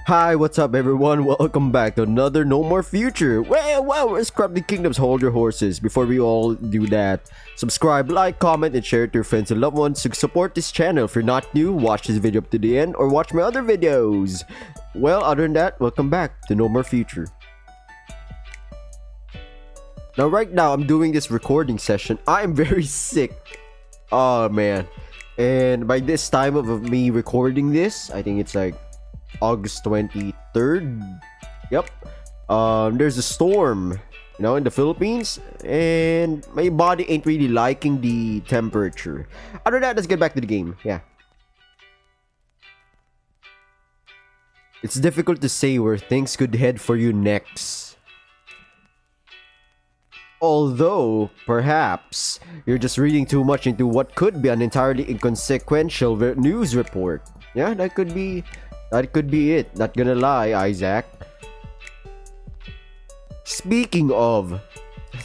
Hi, what's up everyone? Welcome back to another No More Future. Well, scrub the kingdoms, hold your horses. Before we all do that, subscribe, like, comment, and share it to your friends and loved ones to support this channel. If you're not new, watch this video up to the end or watch my other videos. Well, other than that, welcome back to No More Future. Now, right now, I'm doing this recording session. I am very sick. Oh, man. And by this time of me recording this, I think it's like August 23rd. Yep. There's a storm, in the Philippines, and my body ain't really liking the temperature. Other than that, let's get back to the game. Yeah. It's difficult to say where things could head for you next. Although, perhaps, you're just reading too much into what could be an entirely inconsequential news report. Yeah, that could be it. Not gonna lie, Isaac. Speaking of,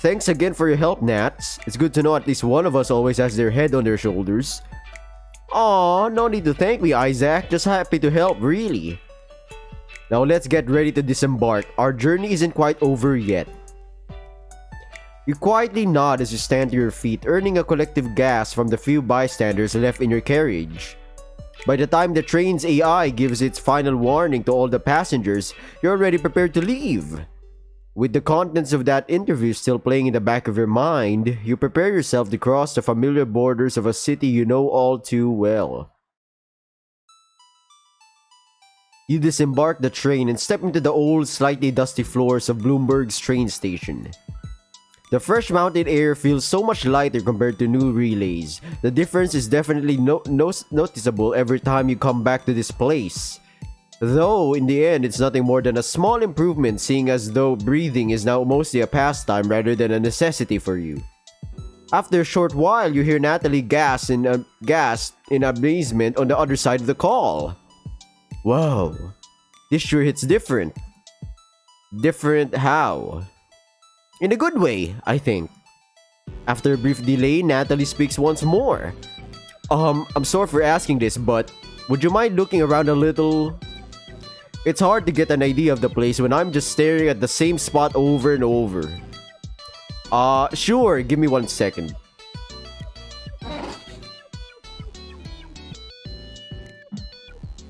thanks again for your help, Nats. It's good to know at least one of us always has their head on their shoulders. Aw, no need to thank me, Isaac. Just happy to help, really. Now let's get ready to disembark. Our journey isn't quite over yet. You quietly nod as you stand to your feet, earning a collective gasp from the few bystanders left in your carriage. By the time the train's AI gives its final warning to all the passengers, you're already prepared to leave. With the contents of that interview still playing in the back of your mind, you prepare yourself to cross the familiar borders of a city you know all too well. You disembark the train and step into the old, slightly dusty floors of BLOOMBURG's train station. The fresh mountain air feels so much lighter compared to new relays. The difference is definitely noticeable every time you come back to this place. Though, in the end, it's nothing more than a small improvement, seeing as though breathing is now mostly a pastime rather than a necessity for you. After a short while, you hear Natalie gasp in amazement on the other side of the call. Whoa, this sure hits different. Different how? In a good way, I think. After a brief delay, Natalie speaks once more. I'm sorry for asking this, but would you mind looking around a little? It's hard to get an idea of the place when I'm just staring at the same spot over and over. Sure, give me 1 second.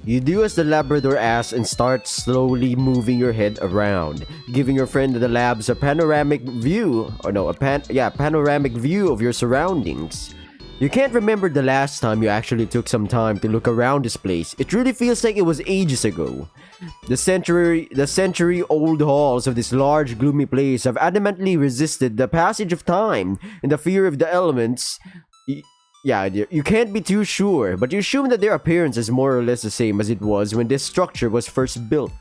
You do as the Labrador asks and start slowly moving your head around, giving your friend in the labs a panoramic view, panoramic view of your surroundings. You can't remember the last time you actually took some time to look around this place. It really feels like it was ages ago. The century-old halls of this large, gloomy place have adamantly resisted the passage of time and the fear of the elements. Yeah, you can't be too sure, but you assume that their appearance is more or less the same as it was when this structure was first built.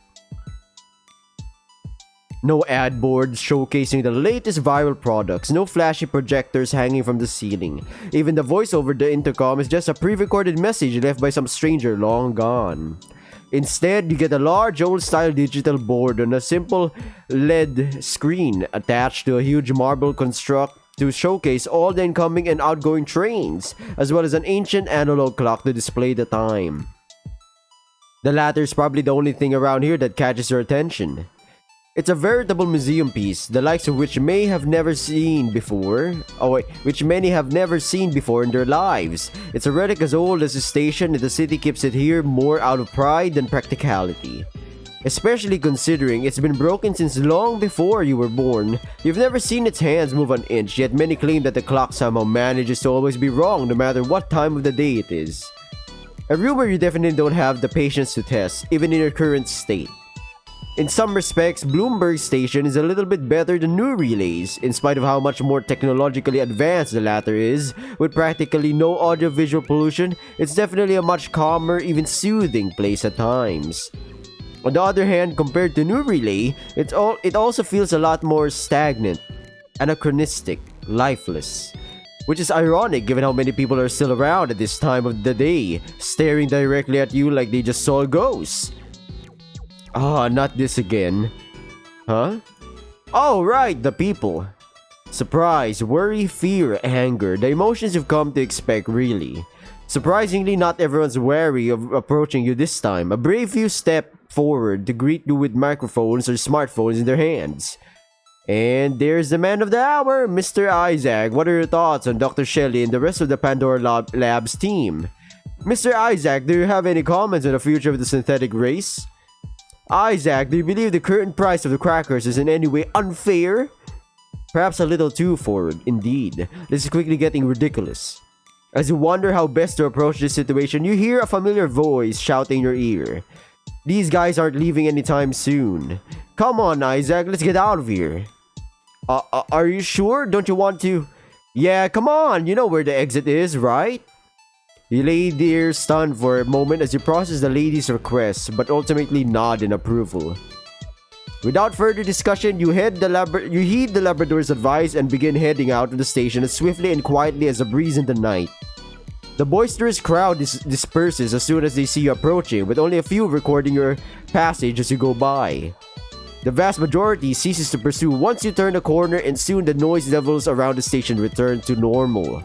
No ad boards showcasing the latest viral products, no flashy projectors hanging from the ceiling. Even the voice over the intercom is just a pre-recorded message left by some stranger long gone. Instead, you get a large old-style digital board on a simple LED screen attached to a huge marble construct to showcase all the incoming and outgoing trains, as well as an ancient analog clock to display the time. The latter is probably the only thing around here that catches your attention. It's a veritable museum piece, the likes of which many have never seen before in their lives. It's a relic as old as the station, and the city keeps it here more out of pride than practicality. Especially considering it's been broken since long before you were born. You've never seen its hands move an inch, yet many claim that the clock somehow manages to always be wrong no matter what time of the day it is. A rumor you definitely don't have the patience to test, even in your current state. In some respects, BLOOMBURG station is a little bit better than new relays, in spite of how much more technologically advanced the latter is. With practically no audio-visual pollution, it's definitely a much calmer, even soothing place at times. On the other hand, compared to new relay, it also feels a lot more stagnant, anachronistic, lifeless. Which is ironic given how many people are still around at this time of the day, staring directly at you like they just saw a ghost. Not this again. Huh? Oh, right, the people. Surprise, worry, fear, anger, the emotions you've come to expect, really. Surprisingly, not everyone's wary of approaching you this time. A brave few step forward to greet you with microphones or smartphones in their hands. And there's the man of the hour, Mr. Isaac. What are your thoughts on Dr. Shelley and the rest of the Pandora Labs team? Mr. Isaac, do you have any comments on the future of the synthetic race? Isaac, do you believe the current price of the crackers is in any way unfair? Perhaps a little too forward, indeed. This is quickly getting ridiculous. As you wonder how best to approach this situation, you hear a familiar voice shouting in your ear. These guys aren't leaving anytime soon. Come on, Isaac, let's get out of here. Are you sure? Don't you want to? Yeah, come on, you know where the exit is, right? You lay there stunned for a moment as you process the lady's request, but ultimately nod in approval. Without further discussion, you heed the Labrador's advice and begin heading out of the station as swiftly and quietly as a breeze in the night. The boisterous crowd disperses as soon as they see you approaching, with only a few recording your passage as you go by. The vast majority ceases to pursue once you turn a corner, and soon the noise levels around the station return to normal.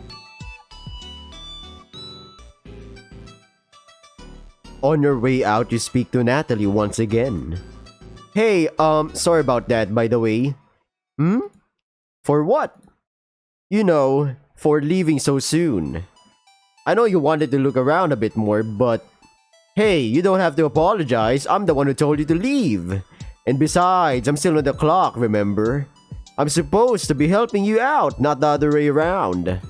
On your way out, you speak to Natalie once again. Hey, sorry about that, by the way. For what? You know, for leaving so soon. I know you wanted to look around a bit more, but hey, you don't have to apologize. I'm the one who told you to leave. And besides, I'm still on the clock, remember? I'm supposed to be helping you out, not the other way around.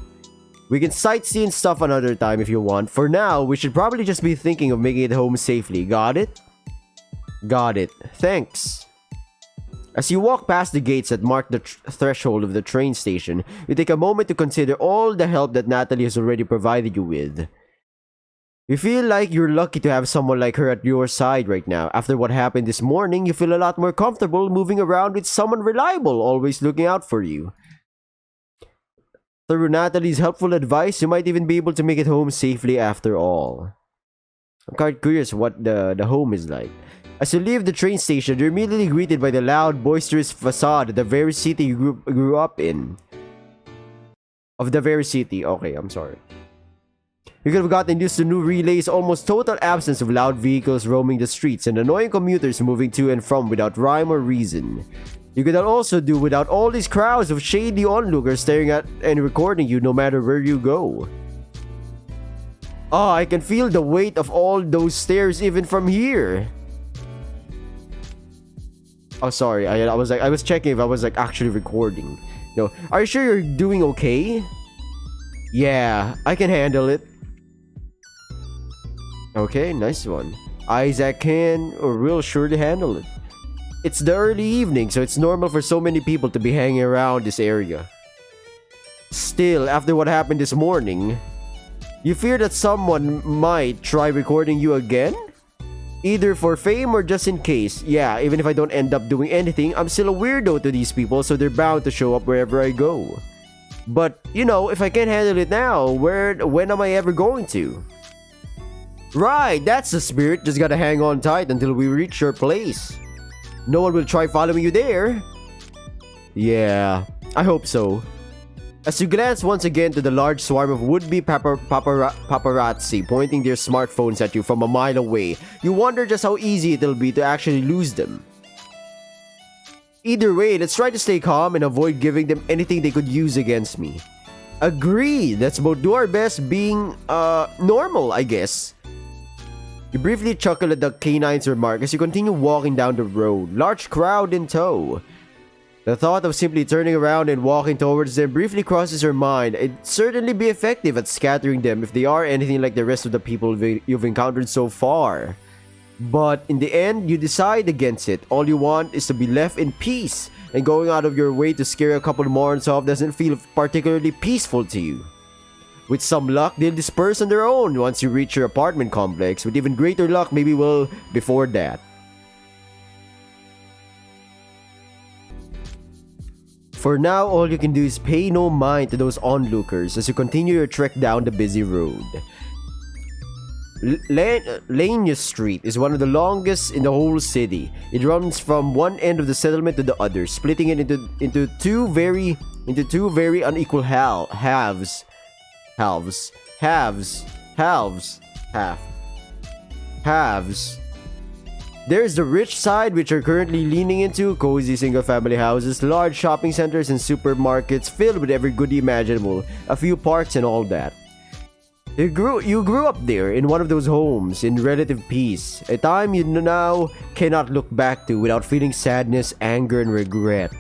We can sightsee and stuff another time if you want. For now, we should probably just be thinking of making it home safely. Got it? Got it. Thanks. As you walk past the gates that mark the threshold of the train station, you take a moment to consider all the help that Natalie has already provided you with. You feel like you're lucky to have someone like her at your side right now. After what happened this morning, you feel a lot more comfortable moving around with someone reliable, always looking out for you. Through Natalie's helpful advice, you might even be able to make it home safely after all. I'm quite curious what the home is like. As you leave the train station, you're immediately greeted by the loud, boisterous facade of the very city you grew up in. Of the very city. Okay, I'm sorry. You could have gotten used to new relays, almost total absence of loud vehicles roaming the streets, and annoying commuters moving to and from without rhyme or reason. You could also do without all these crowds of shady onlookers staring at and recording you no matter where you go. I can feel the weight of all those stares even from here. Oh, sorry. I was checking if I was actually recording. No. Are you sure you're doing okay? Yeah, I can handle it. Okay, nice one. Isaac can or will surely handle it. It's the early evening, so it's normal for so many people to be hanging around this area. Still, after what happened this morning, you fear that someone might try recording you again? Either for fame or just in case. Yeah, even if I don't end up doing anything, I'm still a weirdo to these people, so they're bound to show up wherever I go. But, you know, if I can't handle it now, when am I ever going to? Right, that's the spirit. Just gotta hang on tight until we reach your place. No one will try following you there. Yeah, I hope so. As you glance once again to the large swarm of would-be paparazzi pointing their smartphones at you from a mile away, you wonder just how easy it'll be to actually lose them. Either way, let's try to stay calm and avoid giving them anything they could use against me. Agreed, let's both do our best being, normal, I guess. You briefly chuckle at the canine's remark as you continue walking down the road, large crowd in tow. The thought of simply turning around and walking towards them briefly crosses your mind. It'd certainly be effective at scattering them if they are anything like the rest of the people you've encountered so far. But in the end, you decide against it. All you want is to be left in peace, and going out of your way to scare a couple morons off doesn't feel particularly peaceful to you. With some luck, they'll disperse on their own once you reach your apartment complex. With even greater luck, maybe well before that. For now, all you can do is pay no mind to those onlookers as you continue your trek down the busy road. Lania Street is one of the longest in the whole city. It runs from one end of the settlement to the other, splitting it into two very unequal halves. There's the rich side, which are currently leaning into cozy single-family houses, large shopping centers, and supermarkets filled with every goodie imaginable, a few parks and all that. You grew up there in one of those homes in relative peace, a time you now cannot look back to without feeling sadness, anger, and regret.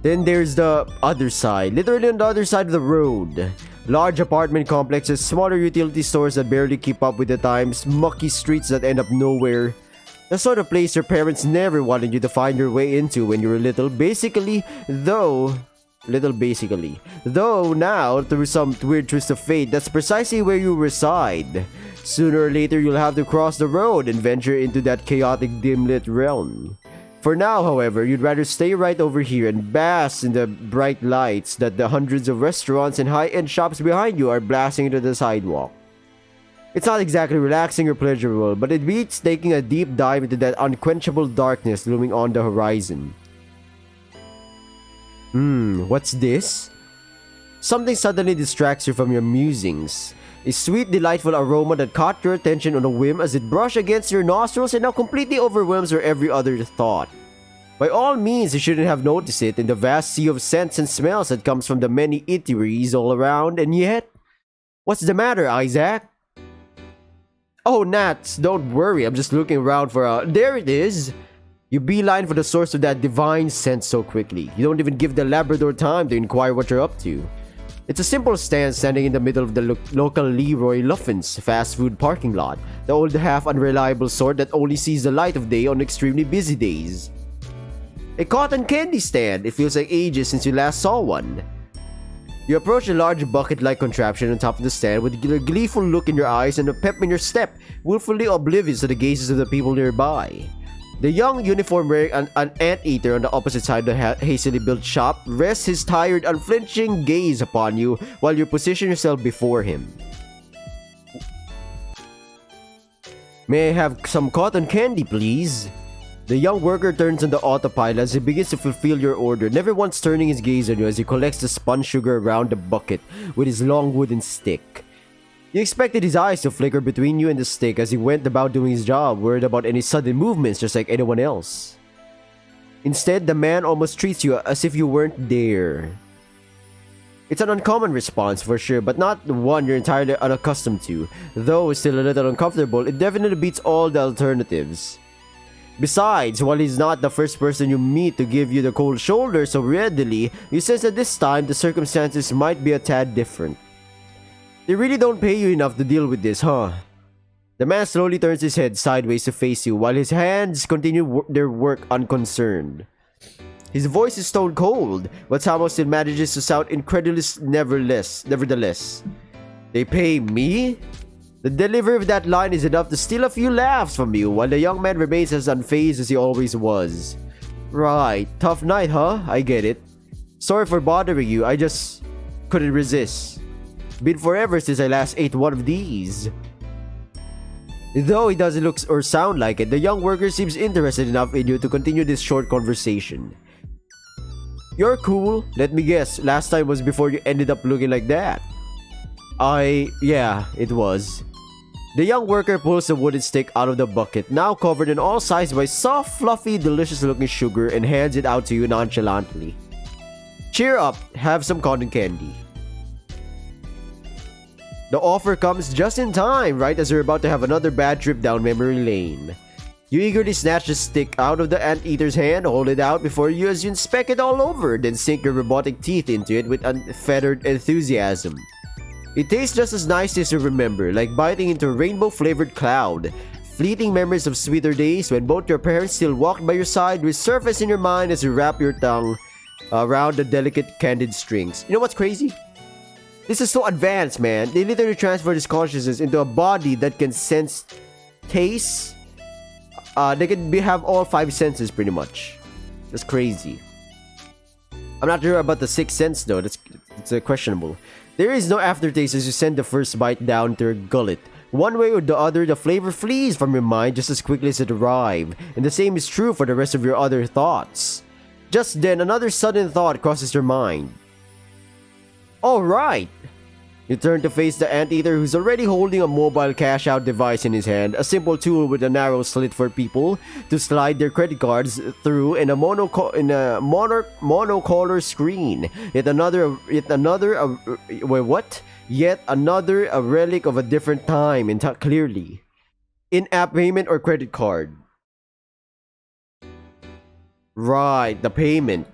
Then there's the other side, literally on the other side of the road. Large apartment complexes, smaller utility stores that barely keep up with the times, mucky streets that end up nowhere. The sort of place your parents never wanted you to find your way into when you were little, Though now, through some weird twist of fate, that's precisely where you reside. Sooner or later, you'll have to cross the road and venture into that chaotic dim-lit realm. For now, however, you'd rather stay right over here and bask in the bright lights that the hundreds of restaurants and high-end shops behind you are blasting into the sidewalk. It's not exactly relaxing or pleasurable, but it beats taking a deep dive into that unquenchable darkness looming on the horizon. What's this? Something suddenly distracts you from your musings. A sweet, delightful aroma that caught your attention on a whim as it brushed against your nostrils and now completely overwhelms your every other thought. By all means, you shouldn't have noticed it in the vast sea of scents and smells that comes from the many eateries all around, and yet... What's the matter, Isaac? Oh, Nats, don't worry, I'm just looking around for a... There it is! You beeline for the source of that divine scent so quickly. You don't even give the Labrador time to inquire what you're up to. It's a simple stand standing in the middle of the local Leroy Luffin's fast food parking lot, the old half-unreliable sort that only sees the light of day on extremely busy days. A cotton candy stand. It feels like ages since you last saw one. You approach a large bucket-like contraption on top of the stand with a gleeful look in your eyes and a pep in your step, willfully oblivious to the gazes of the people nearby. The young uniform-wearing an anteater on the opposite side of the hastily built shop rests his tired, unflinching gaze upon you while you position yourself before him. May I have some cotton candy, please? The young worker turns on the autopilot as he begins to fulfill your order, never once turning his gaze on you as he collects the spun sugar around the bucket with his long wooden stick. You expected his eyes to flicker between you and the stick as he went about doing his job, worried about any sudden movements just like anyone else. Instead, the man almost treats you as if you weren't there. It's an uncommon response for sure, but not the one you're entirely unaccustomed to. Though it's still a little uncomfortable, it definitely beats all the alternatives. Besides, while he's not the first person you meet to give you the cold shoulder so readily, you sense that this time the circumstances might be a tad different. They really don't pay you enough to deal with this, huh? The man slowly turns his head sideways to face you while his hands continue their work unconcerned. His voice is stone cold, but somehow still manages to sound incredulous nevertheless. They pay me? The delivery of that line is enough to steal a few laughs from you while the young man remains as unfazed as he always was. Right, tough night, huh? I get it. Sorry for bothering you, I just couldn't resist. Been forever since I last ate one of these. Though he doesn't look or sound like it, the young worker seems interested enough in you to continue this short conversation. You're cool. Let me guess, last time was before you ended up looking like that. Yeah, it was. The young worker pulls the wooden stick out of the bucket, now covered in all sides by soft, fluffy, delicious-looking sugar, and hands it out to you nonchalantly. Cheer up, have some cotton candy. The offer comes just in time, right as you're about to have another bad trip down memory lane. You eagerly snatch the stick out of the anteater's hand, hold it out before you as you inspect it all over, then sink your robotic teeth into it with unfettered enthusiasm. It tastes just as nice as you remember, like biting into a rainbow-flavored cloud. Fleeting memories of sweeter days when both your parents still walked by your side resurface in your mind as you wrap your tongue around the delicate candied strings. You know what's crazy? This is so advanced, man. They literally transfer this consciousness into a body that can sense taste. They can have all 5 senses pretty much. That's crazy. I'm not sure about the 6th sense though. It's questionable. There is no aftertaste as you send the first bite down to your gullet. One way or the other, the flavor flees from your mind just as quickly as it arrived, and the same is true for the rest of your other thoughts. Just then, another sudden thought crosses your mind. Alright! You turn to face the anteater who's already holding a mobile cash-out device in his hand, a simple tool with a narrow slit for people to slide their credit cards through in a monocolor screen. Yet another a relic of a different time, and clearly. In-app payment or credit card? Right, the payment.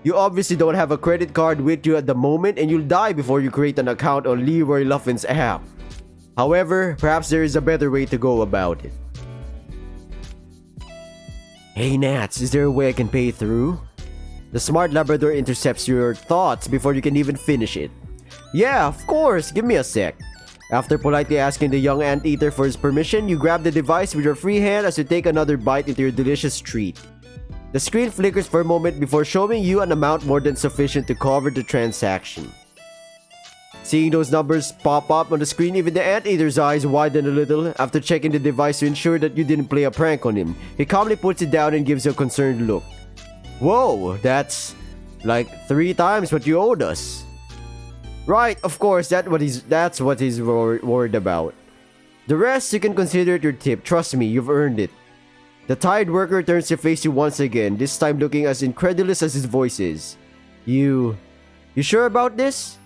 You obviously don't have a credit card with you at the moment, and you'll die before you create an account on Leroy Luffin's app. However, perhaps there is a better way to go about it. Hey Nats, is there a way I can pay through? The smart Labrador intercepts your thoughts before you can even finish it. Yeah, of course, give me a sec. After politely asking the young anteater for his permission, you grab the device with your free hand as you take another bite into your delicious treat. The screen flickers for a moment before showing you an amount more than sufficient to cover the transaction. Seeing those numbers pop up on the screen, even the anteater's eyes widen a little. After checking the device to ensure that you didn't play a prank on him, he calmly puts it down and gives you a concerned look. Whoa, that's like 3 times what you owed us. Right, of course, that's what he's worried about. The rest you can consider it your tip. Trust me, you've earned it. The tired worker turns to face you once again, this time looking as incredulous as his voice is. You sure about this?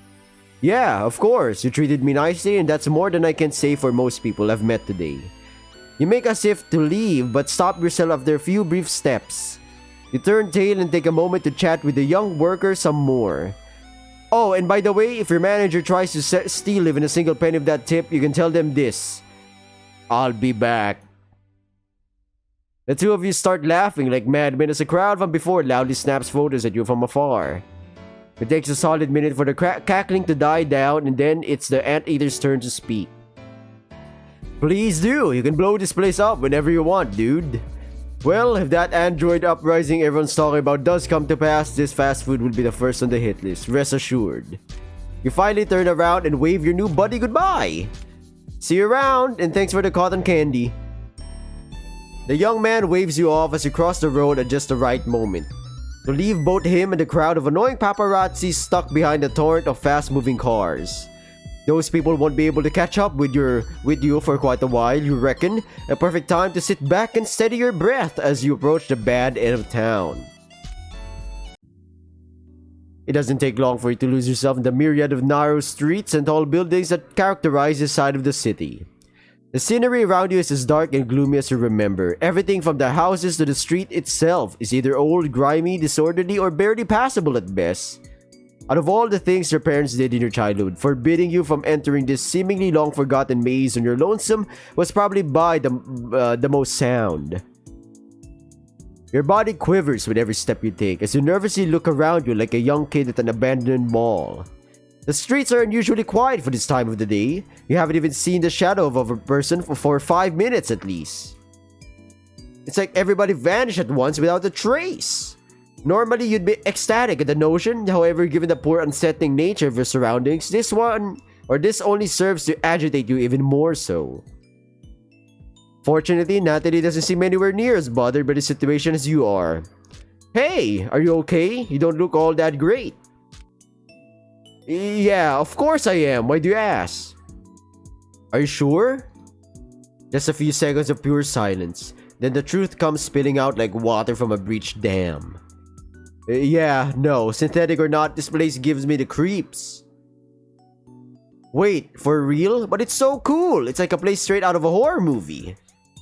Yeah, of course. You treated me nicely, and that's more than I can say for most people I've met today. You make as if to leave, but stop yourself after a few brief steps. You turn tail and take a moment to chat with the young worker some more. Oh, and by the way, if your manager tries to steal even a single penny of that tip, you can tell them this. I'll be back. The two of you start laughing like madmen as a crowd from before loudly snaps photos at you from afar. It takes a solid minute for the cackling to die down, and then it's the anteater's turn to speak. Please do, you can blow this place up whenever you want, dude. Well, if that android uprising everyone's talking about does come to pass, this fast food will be the first on the hit list, rest assured. You finally turn around and wave your new buddy goodbye. See you around, and thanks for the cotton candy. The young man waves you off as you cross the road at just the right moment, to leave both him and the crowd of annoying paparazzi stuck behind a torrent of fast-moving cars. Those people won't be able to catch up with you for quite a while, you reckon? A perfect time to sit back and steady your breath as you approach the bad end of town. It doesn't take long for you to lose yourself in the myriad of narrow streets and tall buildings that characterize this side of the city. The scenery around you is as dark and gloomy as you remember. Everything from the houses to the street itself is either old, grimy, disorderly, or barely passable at best. Out of all the things your parents did in your childhood, forbidding you from entering this seemingly long-forgotten maze on your lonesome was probably by the most sound. Your body quivers with every step you take as you nervously look around you like a young kid at an abandoned mall. The streets are unusually quiet for this time of the day. You haven't even seen the shadow of a person for 5 minutes at least. It's like everybody vanished at once without a trace. Normally, you'd be ecstatic at the notion. However, given the poor, unsettling nature of your surroundings, this only serves to agitate you even more so. Fortunately, Natalie doesn't seem anywhere near as bothered by the situation as you are. Hey, are you okay? You don't look all that great. Yeah, of course I am. Why do you ask? Are you sure? Just a few seconds of pure silence. Then the truth comes spilling out like water from a breached dam. Yeah, no, synthetic or not, this place gives me the creeps. Wait, for real? But it's so cool. It's like a place straight out of a horror movie.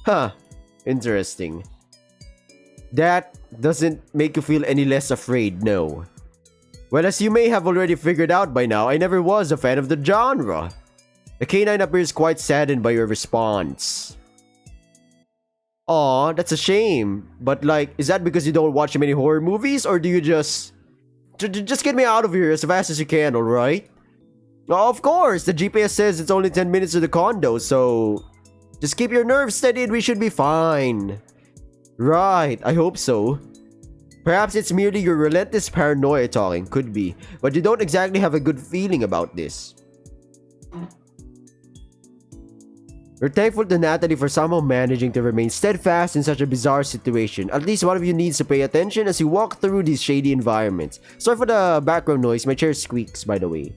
Huh, interesting. That doesn't make you feel any less afraid, no. Well, as you may have already figured out by now, I never was a fan of the genre. The canine appears quite saddened by your response. Aw, that's a shame. But like, is that because you don't watch many horror movies, or do you just get me out of here as fast as you can, alright? Oh, of course, the GPS says it's only 10 minutes to the condo, so just keep your nerves steady and we should be fine. Right, I hope so. Perhaps it's merely your relentless paranoia talking, could be, but you don't exactly have a good feeling about this. You're thankful to Natalie for somehow managing to remain steadfast in such a bizarre situation. At least one of you needs to pay attention as you walk through these shady environments. Sorry for the background noise, my chair squeaks by the way.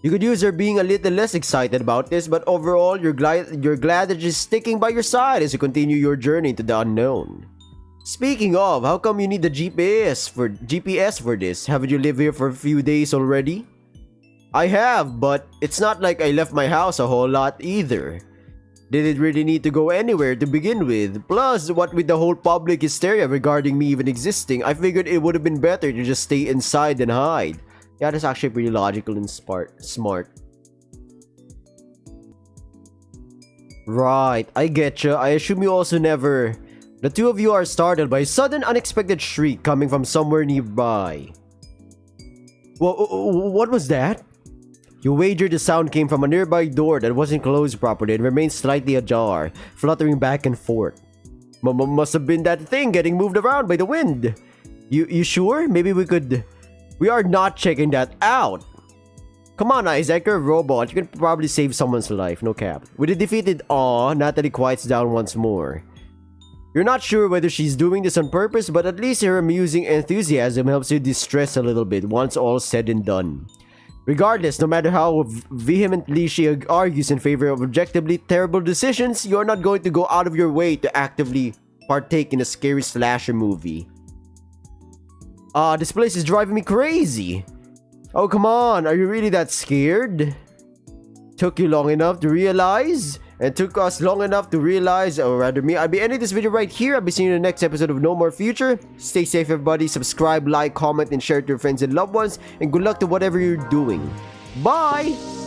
You could use her being a little less excited about this, but overall, you're glad that she's sticking by your side as you continue your journey into the unknown. Speaking of, how come you need the GPS for this? Haven't you lived here for a few days already? I have, but it's not like I left my house a whole lot either. Didn't really need to go anywhere to begin with. Plus, what with the whole public hysteria regarding me even existing, I figured it would have been better to just stay inside and hide. Yeah, that's actually pretty logical and smart. Right, I getcha. I assume you also never... The two of you are startled by a sudden unexpected shriek coming from somewhere nearby. What was that? You wager the sound came from a nearby door that wasn't closed properly and remained slightly ajar, fluttering back and forth. Must have been that thing getting moved around by the wind. You sure? Maybe we could... We are not checking that out. Come on, Isaac, you're a robot. You can probably save someone's life, no cap. With a defeated awe, Natalie quiets down once more. You're not sure whether she's doing this on purpose, but at least her amusing enthusiasm helps you distress a little bit once all's said and done. Regardless, no matter how vehemently she argues in favor of objectively terrible decisions, you're not going to go out of your way to actively partake in a scary slasher movie. This place is driving me crazy. Oh, come on, are you really that scared? Took you long enough to realize? And took us long enough to realize, or rather me, I'll be ending this video right here. I'll be seeing you in the next episode of No More Future. Stay safe, everybody. Subscribe, like, comment, and share it to your friends and loved ones. And good luck to whatever you're doing. Bye!